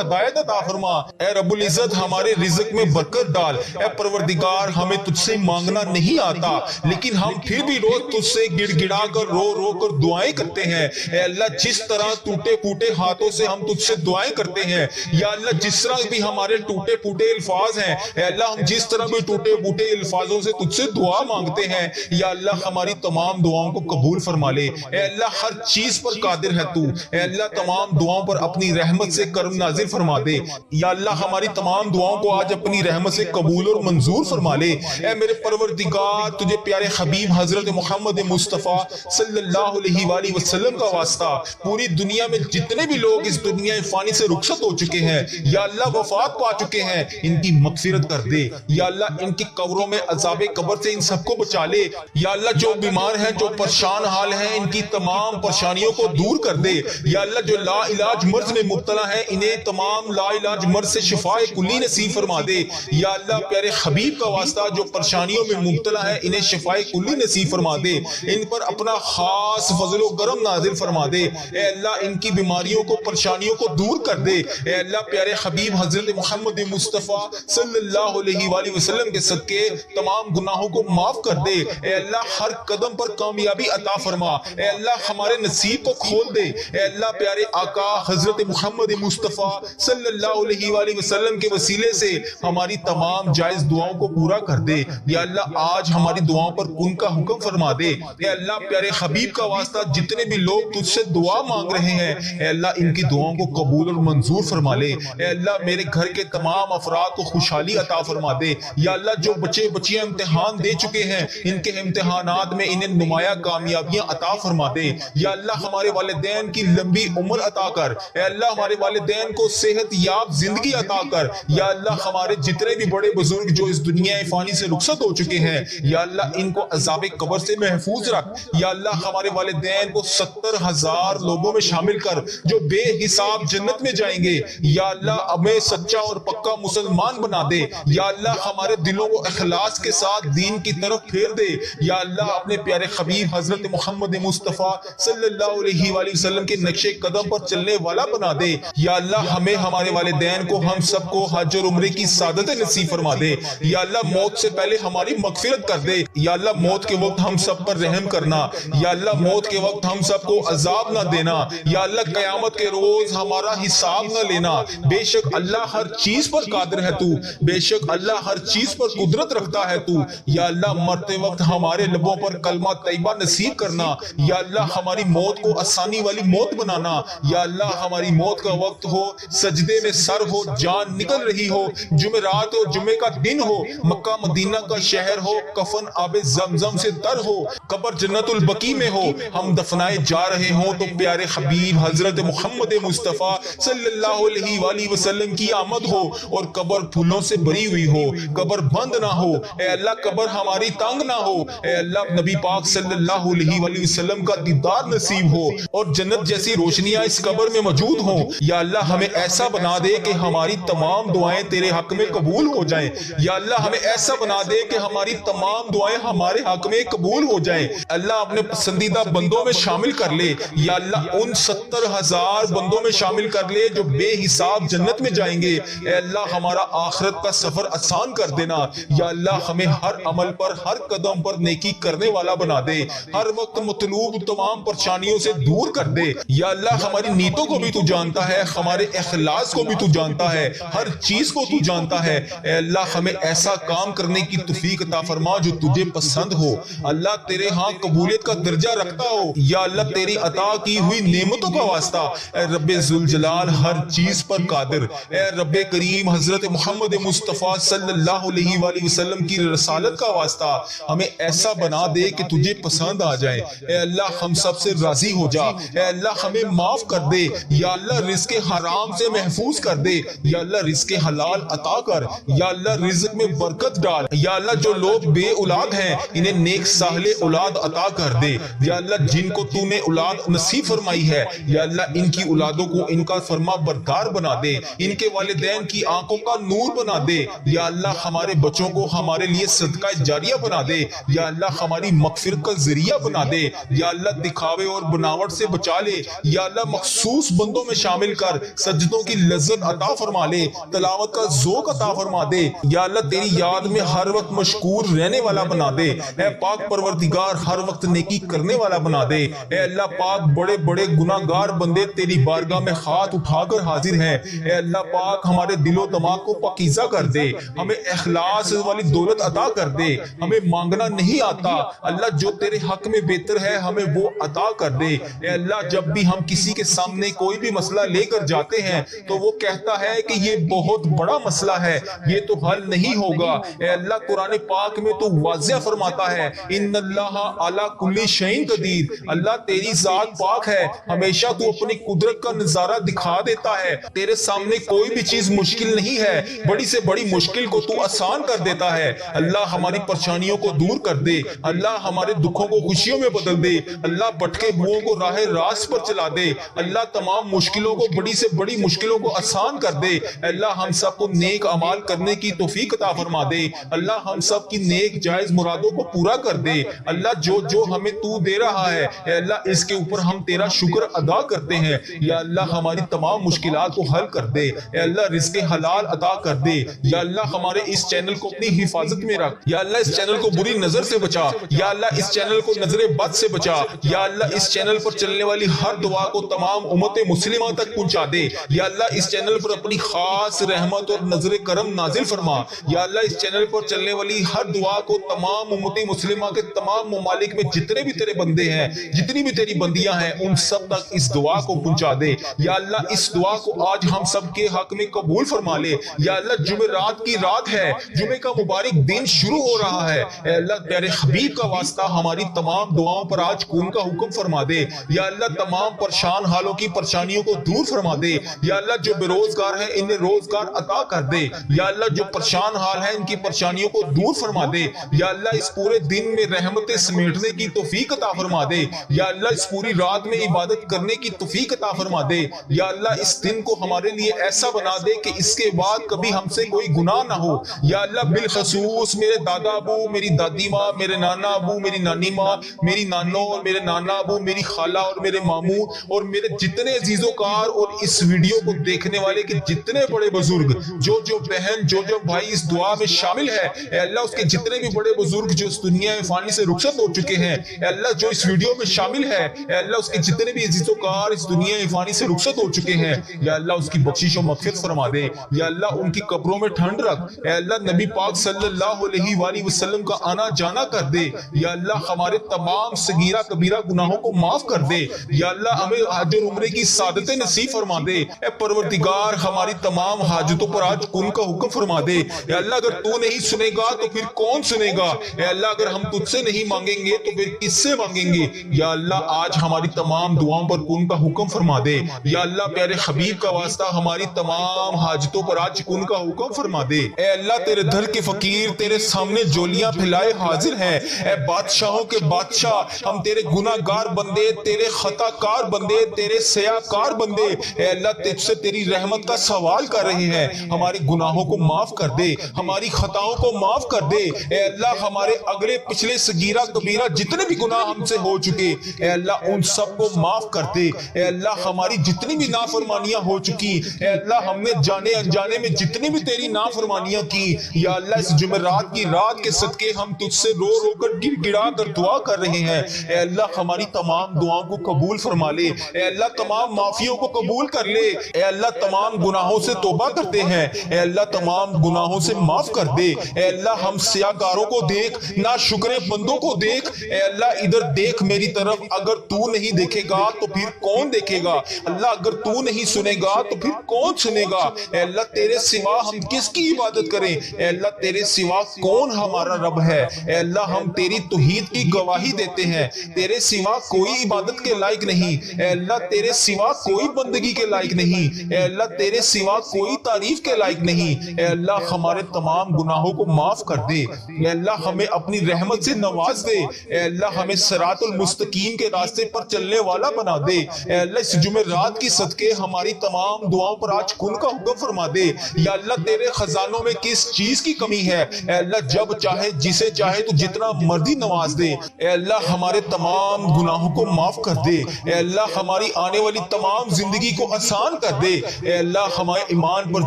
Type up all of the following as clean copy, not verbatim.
ہدایت عطا فرما۔ اے رب العزت ہمارے رزق میں برکت ڈال۔ اے پروردگار ہمیں تجھ سے مانگنا نہیں آتا لیکن ہم پھر بھی روز تجھ سے گڑ گڑا کر رو رو کر دعائیں کرتے ہیں۔ اے اللہ جس طرح ٹوٹے پھوٹے ہاتھوں سے ہم تجھ سے دعائیں کرتے ہیں، یا اللہ جس طرح بھی ہمارے ٹوٹے پھوٹے الفاظ ہیں، اے اللہ ہم جس طرح بھی ٹوٹے پھوٹے الفاظوں سے تجھ سے دعا مانگتے ہیں، یا اللہ ہماری تمام دعاؤں کو قبول فرما لے۔ اے اللہ ہر چیز پر قادر ہے تو، اے اللہ تمام دعاؤں پر اپنی رحمت سے کرم نازل فرما دے۔ یا اللہ ہماری تمام دعاؤں کو آج اپنی رحمت سے قبول اور منظور فرما لے۔ اے میرے پروردگار تجھے پیارے حبیب حضرت محمد مصطفیٰ صلی اللہ علیہ وآلہ وسلم کا واسطہ، پوری دنیا میں جتنے بھی لوگ اس دنیا فانی سے رخصت ہو چکے ہیں، یا اللہ وفات پا چکے ہیں، ان کی مغفرت کر دے۔ یا اللہ ان کی قبروں میں عذاب قبر سے ان سب کو بچا لے۔ یا اللہ جو بیمار ہیں، جو پریشان حال ہیں، ان کی تمام پریشانیوں کو دور کر دے۔ یا اللہ جو لا علاج مرض میں مبتلا ہیں، انہیں تمام لا علاج مرض سے شفاء کلی نصیب فرما دے۔ یا اللہ پیارے حبیب کا واسطہ جو پریشانیوں میں مبتلا ہے، انہیں شفاء کلی نصیب فرما دے۔ ان پر اپنا خاص فضل و کرم نازل فرما دے۔ اے اللہ ان کی بیماریوں کو، پریشانیوں کو دور کر دے۔ اے اللہ پیارے حبیب حضرت محمد مصطفیٰ صلی اللہ علیہ وآلہ وسلم کے صدقے تمام گناہوں کو معاف کر دے۔ اے اللہ ہر قدم پر کامیابی عطا فرما۔ اے اللہ ہمارے نصیب کو کھول دے۔ اے اللہ پیارے آقا حضرت محمد مصطفیٰ صلی اللہ علیہ وآلہ وسلم کے وسیلے سے ہماری تمام جائز دعاؤں کو پورا کر دے۔ یا اللہ آج ہماری دعاؤں پر کن کا حکم فرما دے۔ اے اللہ پیارے حبیب کا واسطہ جتنے بھی لوگ تجھ سے دعا مانگ رہے ہیں، اے اللہ ان کی دعاؤں کو قبول اور منظور فرما لے۔ اے اللہ میرے گھر کے تمام افراد کو خوشحالی عطا فرما دے۔ یا اللہ جو بچے بچیاں امتحان دے چکے ہیں، ان کے امتحانات میں انہیں نمایاں کامیابیاں عطا فرما دے۔ یا اللہ ہمارے والدین کی لمبی عمر عطا کر۔ اے اللہ ہمارے والدین کو صحت یاب زندگی عطا کر۔ یا اللہ ہمارے جتنے بھی بڑے بزرگ جو اس دنیا فانی سے رخصت ہو چکے ہیں، یا اللہ ان کو عذاب قبر سے محفوظ رکھ۔ یا اللہ ہمارے والدین کو 70,000 لوگوں میں شامل کر جو بے حساب جنت میں جائیں گے۔ یا اللہ ہمیں سچا اور پکا مسلمان بنا دے۔ یا اللہ ہمارے دلوں کو اخلاص کے ساتھ دین کی طرف پھیر دے۔ یا اللہ اپنے پیارے حبیب حضرت محمد مصطفیٰ صلی اللہ علیہ وآلہ وسلم کے نقش قدم پر چلنے والا بنا دے۔ یا اللہ ہمیں، ہمارے والدین کو، ہم سب کو حج اور عمرے کی سعادت نصیب فرما دے۔ یا اللہ موت سے پہلے ہماری مغفرت کر دے۔ یا اللہ موت کے وقت ہم سب پر رحم کرنا۔ یا اللہ موت کے وقت ہم سب کو عذاب نہ دینا۔ یا اللہ قیامت کے روز ہمارا حساب نہ لینا۔ بے شک اللہ ہر چیز پر قادر ہے تو، بے شک اللہ ہر چیز پر قدرت رکھتا ہے تو۔ یا اللہ مرتے وقت ہمارے لبوں پر کلمہ طیبہ نصیب کرنا۔ یا اللہ ہماری موت کو آسانی والی موت بنانا۔ یا اللہ ہماری موت کا وقت ہو، سجدے میں سر ہو، جان نکل رہی ہو، جمعرات ہو، جمعے کا دن ہو، مکہ مدینہ کا شہر ہو، کفن آب زمزم سے تر ہو، قبر جنت البقیع میں ہو، ہم دفنائے جا رہے ہوں تو پیارے حبیب حضرت محمد مصطفیٰ صلی اللہ علیہ وآلہ وسلم کی آمد ہو اور قبر پھولوں سے بری ہوئی ہو، قبر بند نہ ہو۔ اے اللہ قبر ہماری تنگ نہ ہو۔ اے اللہ نبی پاک صلی اللہ علیہ وآلہ وسلم کا دیدار نصیب ہو اور جنت جیسی روشنیاں اس قبر میں موجود ہوں۔ یا اللہ ہمیں ایسا بنا دے کہ ہماری تمام دعائیں تیرے حق میں قبول ہو جائیں۔ یا اللہ ہمیں ایسا بنا دے کہ ہماری تمام دعائیں ہمارے حق میں قبول ہو جائیں۔ اللہ اپنے پسندیدہ بندوں میں شامل کر لے۔ یا اللہ ان 70,000 بندوں میں شامل کر لے جو بے حساب جنت میں جائیں گے۔ اے اللہ ہمارا آخرت کا سفر آسان کر دینا۔ یا اللہ ہمیں ہر عمل پر، ہر قدم پر نیکی کرنے والا بنا دے، ہر وقت مطلوب تمام پریشانیوں سے دور کر دے۔ یا اللہ ہماری نیتوں کو بھی تو جانتا ہے، ہمارے اخلاص کو بھی تو جانتا ہے، ہر چیز کو تو جانتا ہے۔ اے اللہ ہمیں ایسا کام کرنے کی توفیق عطا فرما جو تجھے پسند ہو، اللہ تیرے ہاں قبولیت کا درجہ رکھتا ہو۔ یا اللہ تیری عطا کی ہوئی نعمتوں کا واسطہ، اے رب ذوالجلال ہر چیز پر قادر، اے رب کریم حضرت محمد مصطفیٰ صلی اللہ علیہ وآلہ وسلم کی رسالت کا واسطہ ہمیں ایسا بنا دے کہ تجھے پسند آ جائے۔ اے اللہ ہم سب سے راضی ہو جا۔ اے اللہ ہمیں معاف کر دے۔ یا اللہ رزق حرام سے محفوظ کر دے۔ یا اللہ رزق حلال عطا کر۔ یا اللہ رزق میں برکت ڈال۔ یا اللہ جو لوگ بے اولاد ہیں انہیں نیک صالح اولاد اولاد عطا کر دے یا اللہ جن کو تو نے اولاد نصیب فرمائی ہے یا اللہ ان کی اولادوں کو ان کا فرما بردار بنا دے، ان کے والدین کی آنکھوں کا نور بنا دے یا اللہ ہمارے بچوں کو ہمارے لیے صدقہ جاریہ بنا دے یا اللہ ہماری مغفرت کا ذریعہ بنا دے یا اللہ دکھاوے اور بناوٹ سے بچا لے یا اللہ مخصوص بندوں میں شامل کر، سجدوں کی لذت عطا فرما لے، تلاوت کا ذوق عطا فرما دے یا اللہ تیری یاد میں ہر وقت مشغول رہنے والا بنا دے، اے پاک پروردگار ہر وقت نیکی کرنے والا بنا دے، اے اللہ پاک بڑے بڑے گناہگار بندے تیری بارگاہ میں ہاتھ اٹھا کر حاضر ہیں، اے اللہ پاک ہمارے دل و دماغ کو پاکیزہ کر دے، ہمیں اخلاص والی دولت عطا کر دے، ہمیں مانگنا نہیں آتا اللہ جو تیرے حق میں بہتر ہے ہمیں وہ عطا کر دے، اے اللہ جب بھی ہم کسی کے سامنے کوئی بھی مسئلہ لے کر جاتے ہیں تو وہ کہتا ہے کہ یہ بہت بڑا مسئلہ ہے، یہ تو حل نہیں ہوگا، اے اللہ قرآن پاک میں تو واضح فرماتا ہے ان اللہ علی کل شیء قدیر، اللہ تیری ذات پاک ہے، ہمیشہ تو اپنی قدرت کا نظارہ دکھا دیتا ہے، تیرے سامنے کوئی بھی چیز مشکل نہیں ہے، بڑی سے بڑی مشکل کو تو آسان کر دیتا ہے، اللہ ہماری پریشانیوں کو دور کر دے، اللہ ہمارے دکھوں کو خوشیوں میں بدل دے، اللہ بھٹکے ہوئوں کو راہ راست پر چلا دے، اللہ تمام مشکلوں کو بڑی سے بڑی مشکلوں کو آسان کر دے، اللہ ہم سب کو نیک اعمال کرنے کی توفیق عطا فرما دے، اللہ ہم سب کی نیک جائز مرادوں کو پورا کر دے، اللہ جو جو ہمیں تو دے رہا ہے اے اللہ اس کے اوپر ہم تیرا شکر ادا کرتے ہیں، یا اللہ ہماری تمام مشکلات کو حل کر دے، اے اللہ رزق حلال عطا کر دے، یا اللہ ہمارے اس چینل کو اپنی حفاظت میں رکھ، یا اللہ اس چینل کو بری نظر سے بچا، یا اللہ اس چینل کو نظر بد سے بچا، یا اللہ اس چینل پر چلنے والی ہر دعا کو تمام امت مسلمہ تک پہنچا دے، یا اللہ اس چینل پر اپنی خاص رحمت اور نظر کرم نازل فرما، یا اللہ اس چینل پر چلنے والی ہر دعا کو تمام امت مسلمہ کے تمام ممالک میں جتنے بھی تیرے بندے ہیں، جتنی بھی تیری بندیاں ہیں، ان سب تک اس دعا کو پہنچا دے، یا اللہ اس دعا کو آج ہم سب کے حق میں قبول فرما لے، یا اللہ جمعرات کی رات ہے، جمعے کا مبارک دن شروع ہو رہا ہے، اے اللہ پیارے حبیب کا واسطہ ہماری تمام دعاؤں پر آج کون کا حکم فرما دے، یا اللہ تمام پریشان حالوں کی پریشانیوں کو دور فرما دے، یا اللہ جو بے روزگار ہیں انہیں روزگار عطا کر دے، یا اللہ جو پریشان حال ہیں ان کی پریشانیوں کو دور فرما دے، یا اللہ اس پورے دن میں رحمتیں سمیٹنے کی توفیق عطا فرما دے، یا اللہ اس پوری رات میں عبادت کرنے کی توفیق عطا فرما دے، یا اللہ اس دن کو ہمارے لیے ایسا بنا دے کہ اس کے بعد کبھی ہم سے کوئی گناہ نہ ہو، یا اللہ بالخصوص میرے دادا ابو، میری دادی ماں، میرے نانا ابو، میری نانی ماں، میری نانو اور میرے نانا ابو، میری خالہ اور میرے ماموں اور میرے جتنے عزیز و کار اور اس ویڈیو کو دیکھنے والے کے جتنے بڑے بزرگ، جو جو بہن، جو جو بھائی اس دعا میں شامل ہے، اے اللہ اس کے جتنے بھی بڑے بزرگ جو اس دنیا میں فانی سے رخصت ہو چکے ہیں، اے اللہ جو اس ویڈیو میں شامل ہے، اے اللہ اس کے جتنے بھی عزیز و کار اس دنیا میں فانی سے رخصت ہو چکے ہیں، یا اللہ اس کی بخشش و مغفرت فرما دے، یا اللہ ان کی قبروں میں ٹھنڈ رکھ، اے اللہ نبی پاک صلی اللہ علیہ وآلہ وسلم کا آنا جانا کر دے، یا اللہ ہمارے تمام صغیرہ کبیرہ گناہوں کو معاف کر دے، یا اللہ ہمیں حج اور عمرے کی سعادتیں نصیب فرما دے، اے پروردگار ہماری تمام حاجتوں پر آج کن کا حکم فرما دے، یا اللہ اگر تو نہیں سنے گا تو پھر کون سنے گا، اے اللہ اگر ہم تجھ سے نہیں مانگیں گے تو پھر کس سے مانگیں گے، یا اللہ آج ہماری تمام دعاؤں پر کن کا حکم فرما دے، یا اللہ پیارے حبیب کا واسطہ ہماری تمام حاجتوں پر آج کن کا حکم فرما دے، اے اللہ تیرے در کے فقیر تیرے سامنے جولیاں پھیلائے حاضر ہیں، اے بادشاہوں کے بادشاہ ہم تیرے گناہ گار بندے، تیرے خطا کار بندے، تیرے سیاہ کار بندے، اے اللہ تجھ سے تیری رحمت کا سوال کر رہے ہیں، ہمارے گناہوں کو معاف کر دے، ہماری خطاؤں کو معاف کر دے، اے اللہ ہمارے اگلے پچھلے صغیرہ کبیرہ جتنے بھی گناہ ہم سے ہو چکے اے اللہ ان سب کو معاف کر دے، اے اللہ ہماری جتنی بھی نافرمانیاں ہو چکی، اے اللہ ہم نے جانے انجانے میں جتنی بھی تیری نافرمانیاں کی، یا اللہ اس جمعرات کی رات کے صدقے ہم تجھ سے رو رو کر گر گڑا کر دعا کر رہے ہیں، اے اللہ ہماری تمام دعاؤں کو قبول فرما لے، اے اللہ تمام معافیوں کو قبول کر لے، اے اللہ تمام گناہوں سے توبہ کرتے ہیں، اے اللہ تمام گناہوں سے معاف کر دے، اے اللہ ہم سیاہکاروں کو دیکھ، ناشکر بندوں کو دیکھ، اے اللہ ادھر دیکھ میری طرف، اگر تو نہیں دیکھے گا تو پھر کون دیکھے گا، اللہ اگر تو نہیں سنے گا تو پھر کون سنے گا، اے اللہ تیرے سوا ہم کس کی عبادت کریں، اے اللہ تیرے سوا کون ہمارا رب ہے، اے اللہ ہم تیری توحید کی گواہی دیتے ہیں، تیرے سوا کوئی عبادت کے لائق نہیں، اے اللہ تیرے سوا کوئی بندگی کے لائق نہیں، اے اللہ تیرے سوا کوئی تعریف کے لائق نہیں، اے اللہ ہمارے تمام گناہوں کو معاف کر دے، اے اللہ ہمیں اپنی رحمت سے نواز دے۔ اے اللہ ہمیں صراط المستقیم کے راستے پر چلنے والا بنا دے۔ اے اللہ اس جمعرات کی صدقے ہماری تمام دعاؤں پر آج کن کا حکم فرما دے۔ یا اللہ تیرے خزانوں میں کس چیز کی کمی ہے؟ اے اللہ جب چاہے جسے چاہے تو جتنا مرضی نواز دے۔ اے اللہ ہمارے تمام گناہوں کو معاف کر دے۔ اے اللہ ہماری آنے والی تمام زندگی کو آسان کر دے۔ اے اللہ ہمارے ایمان پر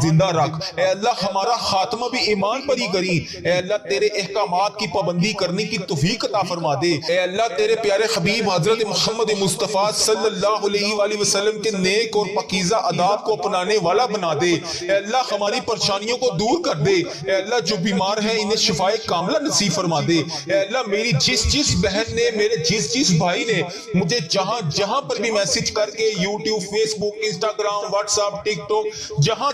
زندہ رکھ۔ اے اللہ ہمارا خاتمہ بھی ایمان پر ہی کری۔ اے اللہ تیرے احکامات کی پابندی کرنے کی توفیق عطا فرما دے۔ اے اللہ تیرے پیارے حبیب حضرت محمد مصطفیٰ صلی اللہ علیہ وآلہ وسلم کے نیک اور پاکیزہ آداب کو اپنانے والا بنا دے۔ اے اللہ ہماری پریشانیوں کو دور کر دے۔ اے اللہ جو بیمار ہیں انہیں شفائے کاملہ نصیب فرما دے۔ اے اللہ میری جس بہن نے، میرے جس بھائی نے مجھے جہاں پر بھی میسج کر کے یوٹیوب، فیس بک، انسٹاگرام، واٹس ایپ، ٹک ٹاک،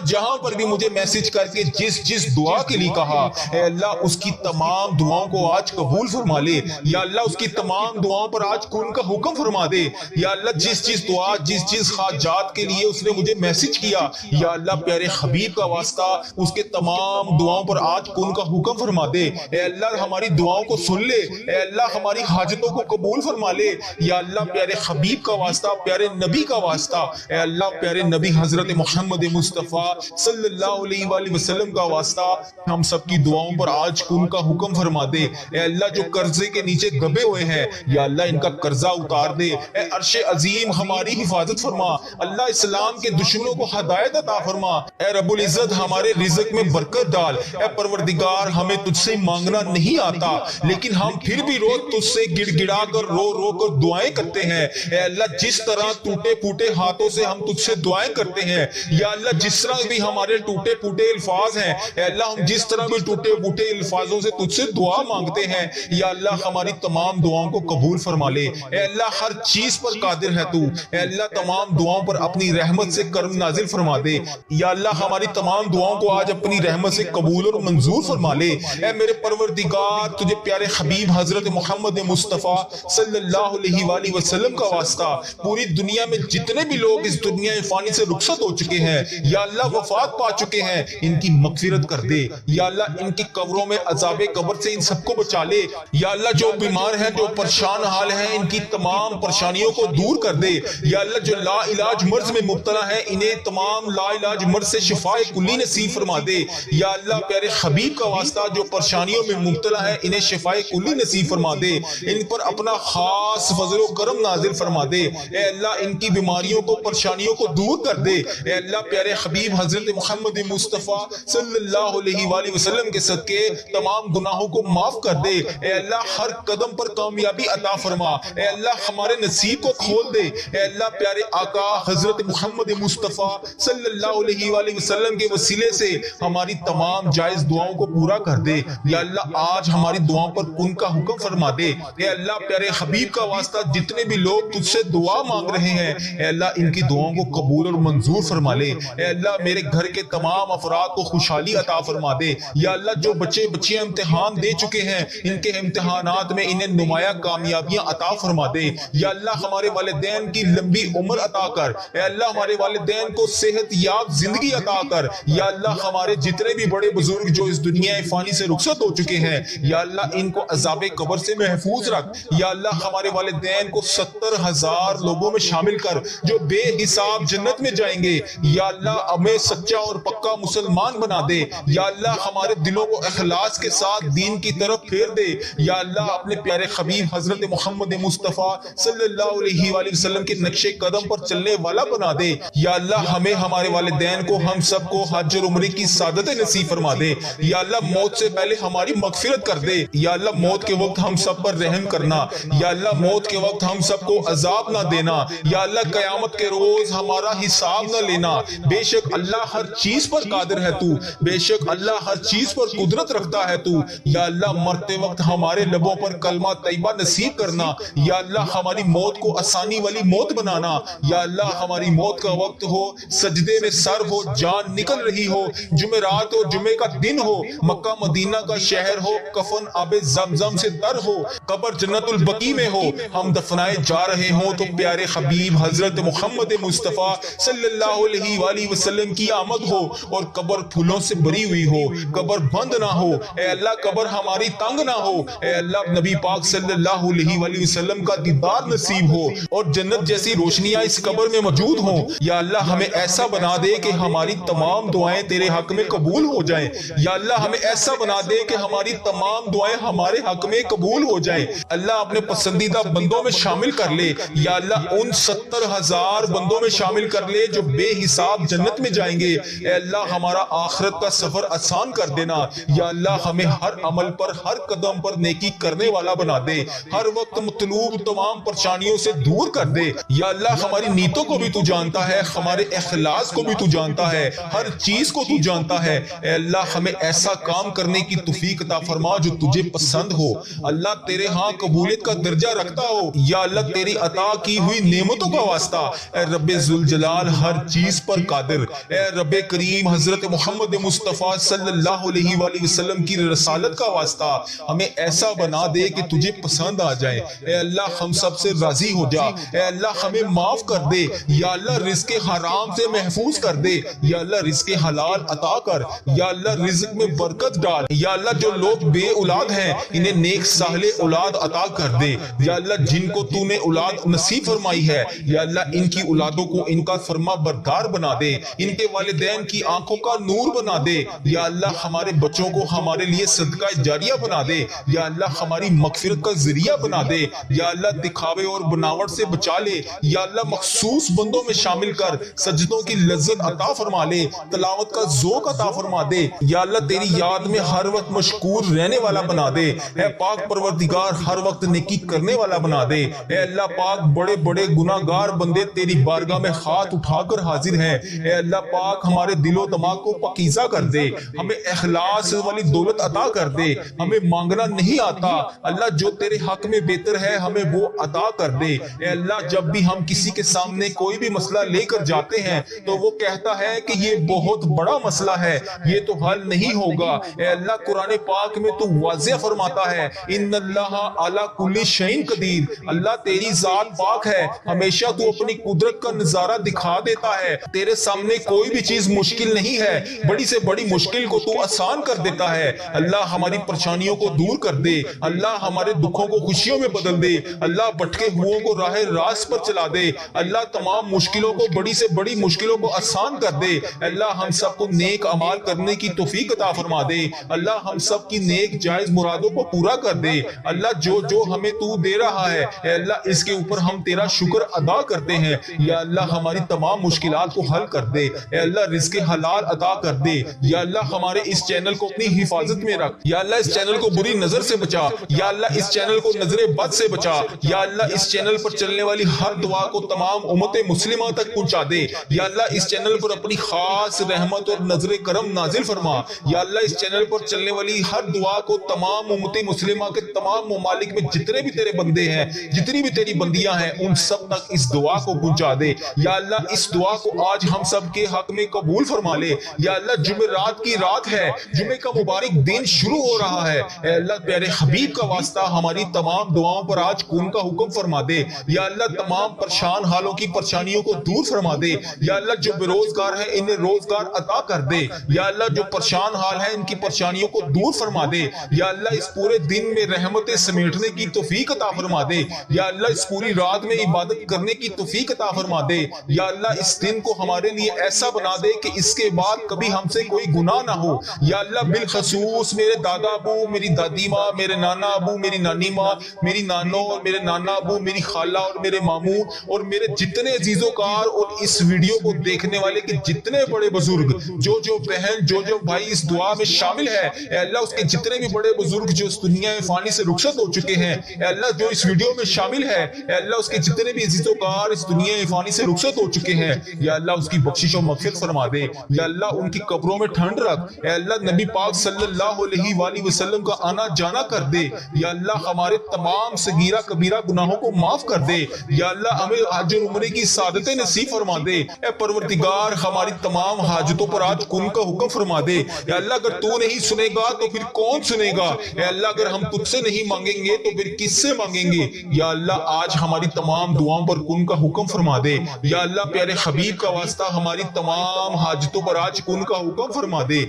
جہاں پر بھی مجھے میسج کر کے جس دعا کے لیے کہا، اے اللہ اس کی تمام دعاؤں کو آج قبول فرما لے۔ یا اللہ اس کی تمام دعاؤں پر آج کن کا حکم فرما دے۔ یا اللہ جس دعا، جس حاجات کے لیے اس نے مجھے میسج کیا، یا اللہ پیارے حبیب کا واسطہ اس کے تمام دعاؤں پر آج کن کا حکم فرما دے۔ اے اللہ ہماری دعاؤں کو سن لے۔ اے اللہ ہماری حاجتوں کو قبول فرما لے۔ یا اللہ پیارے حبیب کا واسطہ، پیارے نبی کا واسطہ، اے اللہ پیارے نبی حضرت محمد مصطفیٰ صلی اللہ علیہ وآلہ وسلم کا واسطہ ہم سب کی دعاؤں پر آج کن کا حکم فرما دے۔ اے اللہ جو قرضے کے نیچے دبے ہوئے ہیں، یا اللہ ان کا قرضہ اتار دے۔ اے عرش عظیم ہماری حفاظت فرما۔ اللہ اسلام کے دشمنوں کو ہدایت عطا فرما۔ اے رب العزت ہمارے رزق میں برکت ڈال۔ اے پروردگار ہمیں تجھ سے مانگنا نہیں آتا، لیکن ہم پھر بھی روز تجھ سے گڑ گڑا کر رو کر دعائیں کرتے ہیں۔ اے اللہ جس طرح ٹوٹے پھوٹے ہاتھوں سے ہم تجھ سے دعائیں کرتے ہیں، یا اللہ جس طرح بھی ہمارے ٹوٹے پھوٹے الفاظ ہیں، اے اللہ ہم جس طرح بھی ٹوٹے پھوٹے الفاظوں سے تجھ سے دعا مانگتے ہیں، یا اللہ ہماری تمام دعاؤں کو قبول فرما لے۔ اے اللہ ہر چیز پر قادر ہے تو، اے اللہ تمام دعاؤں پر اپنی رحمت سے کرم نازل فرما دے۔ یا اللہ ہماری تمام دعاؤں کو آج اپنی رحمت سے قبول اور منظور فرما لے۔ اے میرے پروردگار تجھے پیارے حبیب حضرت محمد مصطفیٰ صلی اللہ علیہ وآلہ وسلم کا واسطہ پوری دنیا میں جتنے بھی لوگ اس دنیا فانی سے رخصت ہو چکے ہیں، یا اللہ وفات پا چکے ہیں، ان کی مغفرت کر دے۔ یا اللہ ان کی قبروں میں عذاب قبر سے ان سب کو بچا لے۔ یا اللہ جو بیمار ہیں، جو پریشان حال ہیں، ان کی تمام پریشانیوں کو دور کر دے۔ یا اللہ جو لا علاج مرض میں مبتلا ہیں، انہیں تمام لا علاج مرض سے شفائے کلی نصیب فرما دے۔ یا اللہ پیارے حبیب کا واسطہ جو پریشانیوں میں مبتلا ہیں، انہیں شفائے کلی نصیب فرما دے۔ ان پر اپنا خاص فضل و کرم نازل فرما دے۔ اے اللہ ان کی بیماریوں کو، پریشانیوں کو دور کر دے۔ اے اللہ پیارے حبیب حضرت محمد مصطفیٰ صلی اللہ علیہ وآلہ وسلم کے صدقے تمام گناہوں کو معاف کر دے۔ اے اللہ ہر قدم پر کامیابی عطا فرما۔ اے اللہ ہمارے نصیب کو کھول دے۔ اے اللہ پیارے آقا حضرت محمد مصطفیٰ صلی اللہ علیہ وآلہ وسلم کے وسیلے سے ہماری تمام جائز دعاؤں کو پورا کر دے۔ یا اللہ آج ہماری دعاؤں پر کن کا حکم فرما دے۔ اے اللہ پیارے حبیب کا واسطہ جتنے بھی لوگ تجھ سے دعا مانگ رہے ہیں، اے اللہ ان کی دعاؤں کو قبول اور منظور فرما لے۔ اے اللہ میرے گھر کے تمام افراد کو خوشحالی عطا فرما دے۔ یا اللہ جو بچے بچیاں امتحان دے چکے ہیں، ان کے امتحانات میں انہیں نمایاں کامیابیاں عطا فرما دے۔ یا اللہ ہمارے والدین کی لمبی عمر عطا کر۔ اے اللہ ہمارے والدین کو صحت یاب زندگی عطا کر۔ یا اللہ ہمارے جتنے بھی بڑے بزرگ جو اس دنیا فانی سے رخصت ہو چکے ہیں، یا اللہ ان کو عذاب قبر سے محفوظ رکھ۔ یا اللہ ہمارے والدین کو 70,000 لوگوں میں شامل کر جو بے حساب جنت میں جائیں گے۔ یا اللہ ہمیں سچا اور پکا مسلمان بنا دے۔ یا اللہ ہمارے دلوں کو اخلاص کے ساتھ دین کی طرف پھیر دے۔ یا اللہ اپنے پیارے حبیب حضرت محمد مصطفیٰ صلی اللہ علیہ وآلہ وسلم کے نقش قدم پر چلنے والا بنا دے۔ یا اللہ ہمیں، ہمارے والدین کو، ہم سب کو حج اور عمرے کی سعادت نصیب فرما دے۔ یا اللہ موت سے پہلے ہماری مغفرت کر دے۔ یا اللہ موت کے وقت ہم سب پر رحم کرنا۔ یا اللہ موت کے وقت ہم سب کو عذاب نہ دینا۔ یا اللہ قیامت کے روز ہمارا حساب نہ لینا۔ بے شک اللہ ہر چیز پر قادر ہے تو، بے شک اللہ ہر چیز پر قدرت رکھتا ہے تو۔ یا اللہ مرتے وقت ہمارے لبوں پر کلمہ طیبہ نصیب کرنا۔ یا اللہ ہماری موت کو آسانی والی موت بنانا۔ یا اللہ ہماری موت کا وقت ہو، سجدے میں سر ہو، جان نکل رہی ہو، جمعرات ہو، جمعے کا دن ہو، مکہ مدینہ کا شہر ہو، کفن آب زمزم سے تر ہو، قبر جنت البقیع میں ہو، ہم دفنائے جا رہے ہوں تو پیارے حبیب حضرت محمد مصطفیٰ صلی اللہ علیہ وآلہ وسلم کی آمد ہو اور قبر پھولوں سے بری ہوئی ہو، قبر بند نہ ہو۔ اے اللہ قبر ہماری تنگ نہ ہو۔ اے اللہ اللہ نبی پاک صلی اللہ علیہ وآلہ وسلم کا دیدار نصیب ہو اور جنت جیسی روشنیاں اس قبر میں موجود ہوں۔ یا اللہ ہمیں ایسا بنا دے کہ ہماری تمام دعائیں تیرے حق میں قبول ہو جائیں۔ یا اللہ ہمیں ایسا بنا دے کہ ہماری تمام دعائیں ہمارے حق میں قبول ہو جائیں۔ اللہ اپنے پسندیدہ بندوں میں شامل کر لے۔ یا اللہ ان 70,000 بندوں میں شامل کر لے جو بے حساب جنت میں جائیں گے۔ اے اللہ ہمارا آخرت کا سفر آسان کر دینا۔ یا اللہ ہمیں ہر عمل پر، ہر قدم پر نیکی کرنے والا بنا دے، ہر وقت مطلوب تمام پریشانیوں سے دور کر دے۔ یا اللہ ہماری نیتوں کو بھی تو جانتا ہے، ہمارے اخلاص کو بھی تو جانتا ہے، ہر چیز کو تو جانتا ہے۔ اے اللہ ہمیں ایسا کام کرنے کی توفیق عطا فرما جو تجھے پسند ہو، اللہ تیرے ہاں قبولیت کا درجہ رکھتا ہو۔ یا اللہ تیری عطا کی ہوئی نعمتوں کا واسطہ، اے رب ذوالجلال ہر چیز پر قادر، اے رب کریم حضرت محمد مصطفیٰ صلی اللہ علیہ وآلہ وسلم کی رسالت کا واسطہ ہمیں ایسا بنا دے کہ تجھے پسند آ جائے۔ اے اللہ ہم سب سے راضی ہو جا۔ اے اللہ ہمیں معاف کر دے۔ یا اللہ رزق حرام سے محفوظ کر دے۔ یا اللہ رزق حلال عطا کر۔ یا اللہ رزق میں برکت ڈال۔ یا اللہ جو لوگ بے اولاد ہیں انہیں نیک صالح اولاد عطا کر دے۔ یا اللہ جن کو تو نے اولاد نصیب فرمائی ہے، یا اللہ ان کی اولادوں کو ان کا فرما بردار بنا دے، ان کے والدین کی آنکھوں کا نور بنا دے۔ یا اللہ ہمارے بچوں کو ہمارے لیے صدقہ جاریہ بنا دے۔ یا اللہ ہماری مغفرت کا ذریعہ بنا دے۔ یا اللہ دکھاوے اور بناوٹ سے بچا لے۔ یا اللہ مخصوص بندوں میں شامل کر سجدوں کی لذت عطا فرما لے، تلاوت کا ذوق عطا فرما دے۔ یا اللہ تیری یاد میں ہر وقت مشکور رہنے والا بنا دے۔ اے پاک پروردگار ہر وقت نیکی کرنے والا بنا دے۔ اے اللہ پاک بڑے بڑے گناہ گار بندے تیری بارگاہ میں ہاتھ اٹھا کر حاضر ہیں۔ اے اللہ پاک ہمارے دل و دماغ کو پاکیزہ کر دے، ہمیں اخلاص والی دولت عطا کر دے۔ ہمیں مانگنا نہیں آتا، اللہ جو تیرے حق میں بہتر ہے ہمیں وہ عطا کر دے۔ اے اللہ جب بھی ہم کسی کے سامنے کوئی بھی مسئلہ لے کر جاتے ہیں تو وہ کہتا ہے کہ یہ بہت بڑا مسئلہ ہے، یہ تو حل نہیں ہوگا۔ اے اللہ قرآن پاک میں تو واضح فرماتا ہے ان اللہ علی کل شیء قدیر، اللہ تیری ذات پاک ہے، ہمیشہ تو اپنی قدرت کا نظارہ دکھا دیتا ہے۔ تیرے سامنے کوئی بھی چیز مشکل نہیں ہے، بڑی سے بڑی مشکل کو تو آسان کر دیتا ہے۔ اللہ ہماری پریشانیوں کو دور کر دے، اللہ ہمارے دکھوں کو خوشیوں میں بدل دے، اللہ بھٹکے ہوئوں کو راہ راست پر چلا دے، اللہ تمام مشکلوں کو، بڑی سے بڑی مشکلوں کو آسان کر دے۔ اللہ ہم سب کو نیک اعمال کرنے کی توفیق عطا فرما دے، اللہ ہم سب کی نیک جائز مرادوں کو پورا کر دے۔ اللہ جو جو ہمیں تو دے رہا ہے اے اللہ اس کے اوپر ہم تیرا شکر ادا کرتے ہیں۔ یا اللہ ہماری تمام مشکلات کو حل کر دے، اے اللہ رزق حلال عطا کر دے۔ یا اللہ ہمارے اس چینل کو اپنی حفاظت میں رکھ، یا اللہ اس چینل کو بری نظر سے بچا، یا اللہ اس چینل کو نظر بد سے بچا، یا اللہ اس چینل پر چلنے والی ہر دعا کو تمام امت مسلمہ تک پہنچا دے۔ یا اللہ اس چینل پر اپنی خاص رحمت اور نظر کرم نازل فرما۔ یا اللہ اس چینل پر چلنے والی ہر دعا کو تمام امت مسلمہ کے تمام ممالک میں جتنے بھی تیرے بندے ہیں، جتنی بھی تیری بندیاں ہیں، ان سب تک اس دعا کو پہنچا دے۔ یا اللہ اس دعا کو آج ہم سب کے حق میں قبول فرما لے۔ یا اللہ جمعرات کی رات ہے، جمعے کا مبارک دن شروع ہو رہا ہے، اے اللہ پیارے حبیب کا واسطہ ہماری تمام دعاؤں پر آج کون کا حکم فرما دے۔ یا اللہ تمام پریشان حالوں کی پریشانیوں کو دور فرما دے۔ یا اللہ جو بے روزگار ہیں انہیں روزگار عطا کر دے۔ یا اللہ جو پریشان حال ہیں ان کی پریشانیوں کو دور فرما دے۔ یا اللہ اس پورے دن میں رحمتیں سمیٹنے کی توفیق عطا فرما دے۔ یا اللہ اس پوری رات میں عبادت کرنے کی توفیق عطا فرما دے۔ یا اللہ اس دن کو ہمارے لیے ایسا بنا دے کہ اس کے بعد کبھی ہم سے کوئی گناہ نہ ہو۔ یا اللہ بالخصوص میرے دادا ابو، میری دادی ماں، میرے نانا ابو، میری نانی ماں، میری نانو اور میرے نانا ابو، میری خالہ اور میرے ماموں اور میرے جتنے عزیز و کار اور اس ویڈیو کو دیکھنے والے کے جتنے بڑے بزرگ، جو بہن، جو بھائی اس دعا میں شامل ہے، اے اللہ اس کے جتنے بھی بڑے بزرگ جو اس دنیا فانی سے رخصت ہو چکے ہیں، اے اللہ جو اس ویڈیو میں شامل ہے، اے اللہ اس کے جتنے بھی عزیز و کار اس دنیا فانی سے رخصت ہو چکے ہیں، یا اللہ اس کی بخشش و مغفرت فرما دے۔ یا اللہ ان کی قبروں میں ٹھنڈ رکھ، اے اللہ نبی پاک صلی اللہ علیہ وآلہ وسلم کا آنا جانا کر دے۔ یا اللہ ہمارے تمام صغیرہ کبیرہ گناہوں کو معاف کر دے۔ یا اللہ ہمیں حج اور عمرے کی سعادتیں نصیب فرما دے۔ اے پروردگار ہماری تمام حاجتوں پر آج کن کا حکم فرما دے۔ یا اللہ اگر تو نہیں سنے گا تو پھر کون سنے گا؟ اے اللہ اگر ہم تجھ سے نہیں مانگیں گے تو پھر کس سے مانگیں گے؟ یا اللہ آج ہماری تمام دعاؤں پر کن کا حکم فرما دے۔ یا اللہ پیارے حبیب کا واسطہ ہماری تمام حاجتوں پر آج کن کا حکم فرما دے۔